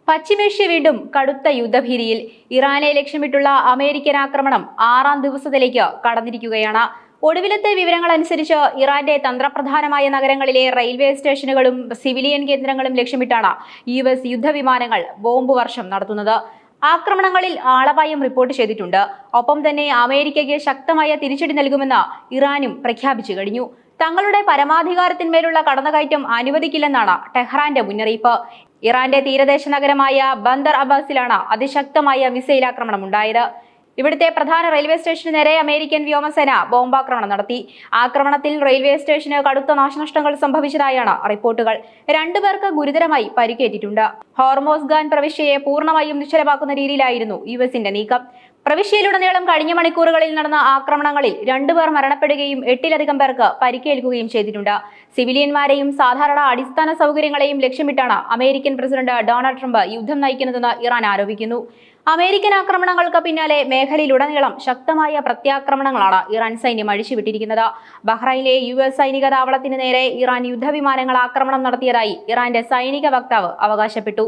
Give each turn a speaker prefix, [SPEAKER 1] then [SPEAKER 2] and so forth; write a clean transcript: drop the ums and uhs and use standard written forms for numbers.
[SPEAKER 1] പശ്ചിമേഷ്യ വീണ്ടും കടുത്ത യുദ്ധഭീതിയിൽ. ഇറാനെ ലക്ഷ്യമിട്ടുള്ള അമേരിക്കൻ ആക്രമണം 6ാം ദിവസത്തിലേക്ക് കടന്നിരിക്കുകയാണ്. ഒടുവിലത്തെ വിവരങ്ങൾ അനുസരിച്ച് ഇറാന്റെ തന്ത്രപ്രധാനമായ നഗരങ്ങളിലെ റെയിൽവേ സ്റ്റേഷനുകളും സിവിലിയൻ കേന്ദ്രങ്ങളും ലക്ഷ്യമിട്ടാണ് US യുദ്ധവിമാനങ്ങൾ ബോംബ് വർഷം നടത്തുന്നത്. ആക്രമണങ്ങളിൽ ആളപായം റിപ്പോർട്ട് ചെയ്തിട്ടുണ്ട്. ഒപ്പം തന്നെ അമേരിക്കയ്ക്ക് ശക്തമായ തിരിച്ചടി നൽകുമെന്ന് ഇറാനും പ്രഖ്യാപിച്ചു കഴിഞ്ഞു. തങ്ങളുടെ പരമാധികാരത്തിന്മേലുള്ള കടന്നുകയറ്റം അനുവദിക്കില്ലെന്നാണ് ടെഹ്റാന്റെ മുന്നറിയിപ്പ്. ഇറാന്റെ തീരദേശ നഗരമായ ബന്ദർ അബ്ബാസിലാണ് അതിശക്തമായ മിസൈൽ ആക്രമണം ഉണ്ടായത്. ഇവിടുത്തെ പ്രധാന റെയിൽവേ സ്റ്റേഷന് നേരെ അമേരിക്കൻ വ്യോമസേന ബോംബാക്രമണം നടത്തി. ആക്രമണത്തിൽ റെയിൽവേ സ്റ്റേഷന് കടുത്ത നാശനഷ്ടങ്ങൾ സംഭവിച്ചതായാണ് റിപ്പോർട്ടുകൾ. 2 പേർക്ക് ഗുരുതരമായി പരിക്കേറ്റിട്ടുണ്ട്. ഹോർമോസ്ഗാൻ പ്രവിശ്യയെ പൂർണ്ണമായും നിശ്ചലമാക്കുന്ന രീതിയിലായിരുന്നു US-ന്റെ നീക്കം. പ്രവിശ്യയിലുടനീളം കഴിഞ്ഞ മണിക്കൂറുകളിൽ നടന്ന ആക്രമണങ്ങളിൽ 2 പേർ മരണപ്പെടുകയും 8-ലധികം പേർക്ക് പരിക്കേൽക്കുകയും ചെയ്തിട്ടുണ്ട്. സിവിലിയന്മാരെയും സാധാരണ അടിസ്ഥാന സൗകര്യങ്ങളെയും ലക്ഷ്യമിട്ടാണ് അമേരിക്കൻ പ്രസിഡന്റ് ഡൊണാൾഡ് ട്രംപ് യുദ്ധം നയിക്കുന്നതെന്ന് ഇറാൻ ആരോപിക്കുന്നു. അമേരിക്കൻ ആക്രമണങ്ങൾക്ക് പിന്നാലെ മേഖലയിലുടനീളം ശക്തമായ പ്രത്യാക്രമണങ്ങളാണ് ഇറാൻ സൈന്യം അഴിച്ചുവിട്ടിരിക്കുന്നത്. ബഹ്റൈനിലെ US സൈനിക താവളത്തിന് നേരെ ഇറാൻ യുദ്ധവിമാനങ്ങൾ ആക്രമണം നടത്തിയതായി ഇറാന്റെ സൈനിക വക്താവ് അവകാശപ്പെട്ടു.